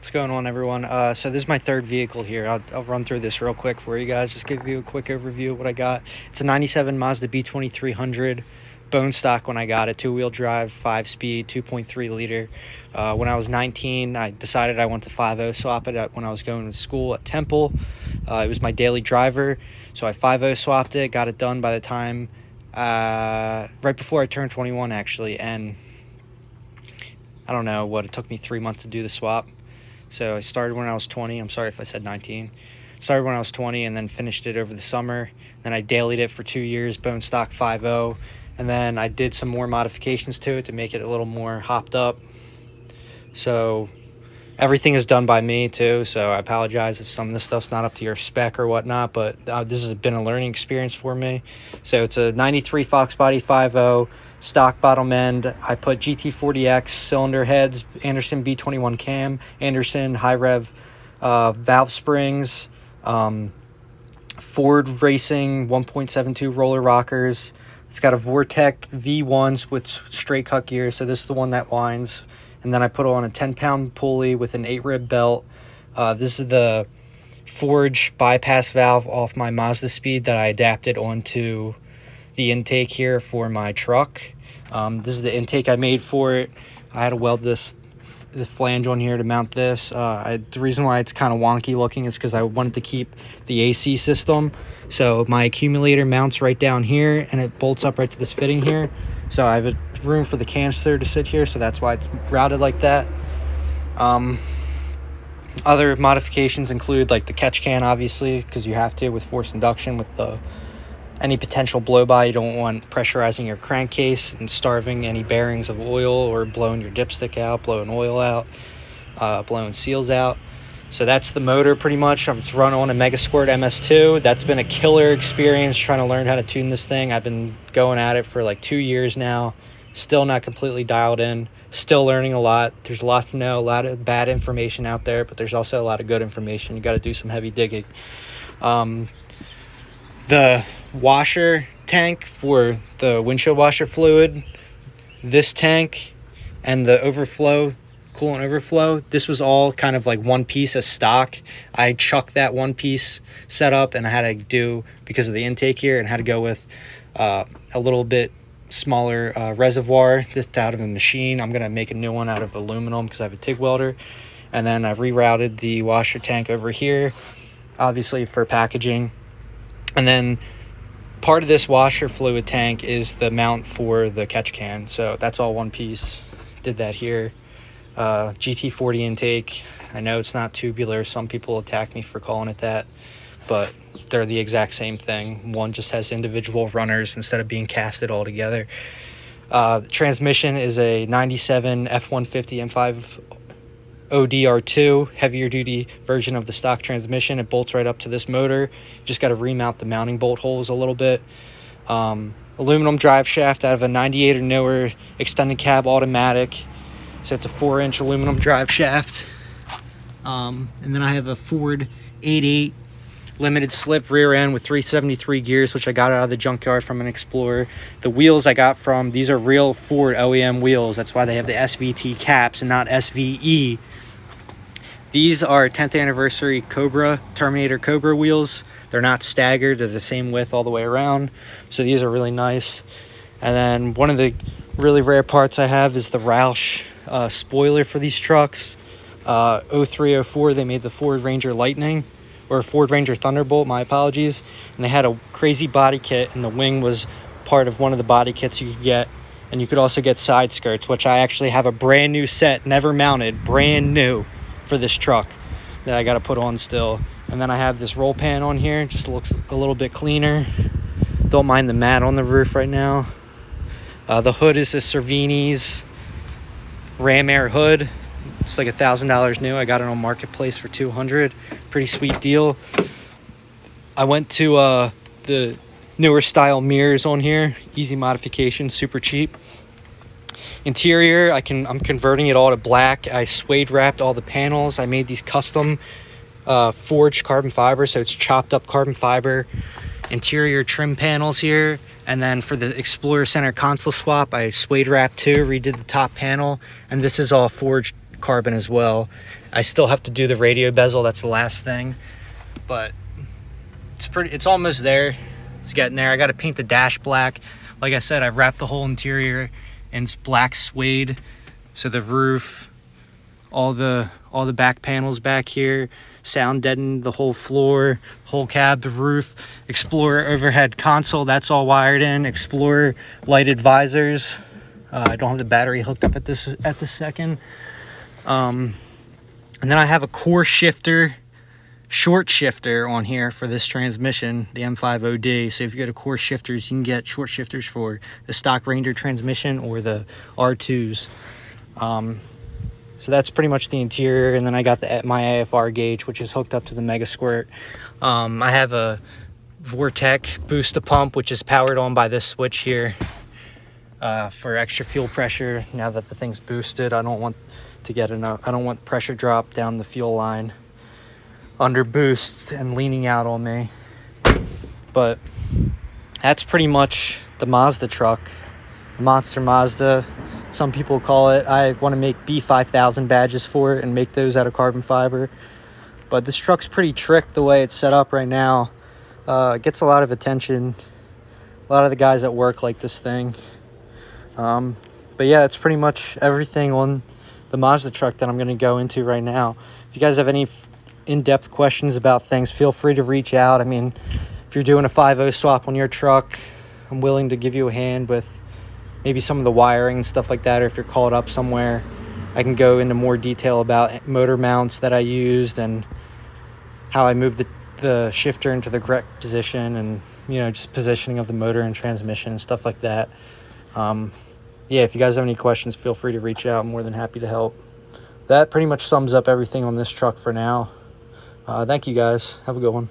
What's going on, everyone? So this is my third vehicle here. I'll run through this real quick for you guys. Just give you a quick overview of what I got. It's a 97 Mazda B2300, bone stock when I got it, two-wheel drive, 5-speed, 2.3 liter. When I was 19, I decided I wanted to 5.0 swap it when I was going to school at Temple. It was my daily driver, so I 5.0 swapped it, got it done by the time, right before I turned 21, actually, and I don't know what, it took me 3 months to do the swap. So I started when I was 20. I'm sorry if I said 19. Started when I was 20 and then finished it over the summer. Then I dailied it for 2 years, bone stock 5.0. And then I did some more modifications to it to make it a little more hopped up. So everything is done by me too. So I apologize if some of this stuff's not up to your spec or whatnot, but this has been a learning experience for me. So it's a 93 Fox Body 5.0. Stock bottom end. I put GT40X cylinder heads, Anderson B21 cam, Anderson high rev valve springs, Ford Racing 1.72 roller rockers. It's got a Vortec V1s with straight cut gears, so this is the one that winds. And then I put on a 10-pound pulley with an 8-rib belt. This is the Forge bypass valve off my Mazda Speed that I adapted onto the intake here for my truck. This is the intake I made for it. I had to weld this flange on here to mount this. The reason why it's kind of wonky looking is because I wanted to keep the AC system. So my accumulator mounts right down here and it bolts up right to this fitting here. So I have a room for the canister to sit here, so that's why it's routed like that. Other modifications include like the catch can, obviously, because you have to with forced induction with any potential blow by. You don't want pressurizing your crankcase and starving any bearings of oil or blowing your dipstick out, blowing oil out, blowing seals out. So that's the motor pretty much. It's run on a Megasquirt MS2. That's been a killer experience trying to learn how to tune this thing. I've been going at it for like 2 years now. Still not completely dialed in. Still learning a lot. There's a lot to know, a lot of bad information out there, but there's also a lot of good information. You got to do some heavy digging. The washer tank for the windshield washer fluid, this tank, and the overflow, coolant overflow, this was all kind of like one piece of stock. I chucked that one piece setup and I had to do, because of the intake here, and had to go with a little bit smaller reservoir this out of a machine. I'm going to make a new one out of aluminum because I have a TIG welder. And then I've rerouted the washer tank over here, obviously for packaging. And then part of this washer fluid tank is the mount for the catch can. So that's all one piece. Did that here. GT40 intake. I know it's not tubular. Some people attack me for calling it that, but they're the exact same thing. One just has individual runners instead of being casted all together. Transmission is a 97 F-150 M5 ODR2 heavier duty version of the stock transmission. It bolts right up to this motor. Just got to remount the mounting bolt holes a little bit. Aluminum drive shaft out of a 98 or newer extended cab automatic. So it's a 4-inch aluminum drive shaft. And then I have a Ford 8.8 limited slip rear end with 373 gears, which I got out of the junkyard from an Explorer. The wheels I got from, these are real Ford OEM wheels. That's why they have the SVT caps and not SVE. These are 10th anniversary Terminator Cobra wheels. They're not staggered. They're the same width all the way around. So these are really nice. And then one of the really rare parts I have is the Roush spoiler for these trucks. 0304, they made the Ford Ranger Lightning, or Ford Ranger Thunderbolt, my apologies. And they had a crazy body kit, and the wing was part of one of the body kits you could get. And you could also get side skirts, which I actually have a brand new set, never mounted, brand new for this truck that I got to put on still. And then I have this roll pan on here. It just looks a little bit cleaner. Don't mind the mat on the roof right now. The hood is a Cervini's Ram Air hood. It's like $1,000 new. I got it on Marketplace for $200. Pretty sweet deal. I went to the newer style mirrors on here. Easy modification, super cheap. Interior, I'm converting it all to black. I suede wrapped all the panels. I made these custom forged carbon fiber, so it's chopped up carbon fiber. Interior trim panels here. And then for the Explorer Center console swap, I suede wrapped too, redid the top panel. And this is all forged carbon as well. I still have to do the radio bezel. That's the last thing, but it's almost there. It's getting there. I got to paint the dash black. Like I said, I've wrapped the whole interior in black suede, so the roof, all the back panels back here, sound deadened, the whole floor, whole cab, the roof, Explorer overhead console, that's all wired in, Explorer lighted visors. I don't have the battery hooked up at this second. And then I have a core shifter, short shifter on here for this transmission, the M5OD. So if you go to core shifters, you can get short shifters for the stock Ranger transmission or the R2s. So that's pretty much the interior. And then I got my AFR gauge, which is hooked up to the Mega Squirt. I have a Vortec booster pump, which is powered on by this switch here for extra fuel pressure. Now that the thing's boosted, I don't want to get enough. I don't want pressure drop down the fuel line under boost and leaning out on me. But that's pretty much the Mazda truck, the Monster Mazda, some people call it. I want to make B5000 badges for it and make those out of carbon fiber. But this truck's pretty tricked the way it's set up right now. It gets a lot of attention. A lot of the guys at work like this thing. But yeah, it's pretty much everything on the Mazda truck that I'm going to go into right now. If you guys have any in-depth questions about things, feel free to reach out. I mean, if you're doing a 5.0 swap on your truck, I'm willing to give you a hand with maybe some of the wiring and stuff like that. Or if you're called up somewhere, I can go into more detail about motor mounts that I used and how I moved the shifter into the correct position, and just positioning of the motor and transmission and stuff like that. Yeah, if you guys have any questions, feel free to reach out. I'm more than happy to help. That pretty much sums up everything on this truck for now. Thank you guys. Have a good one.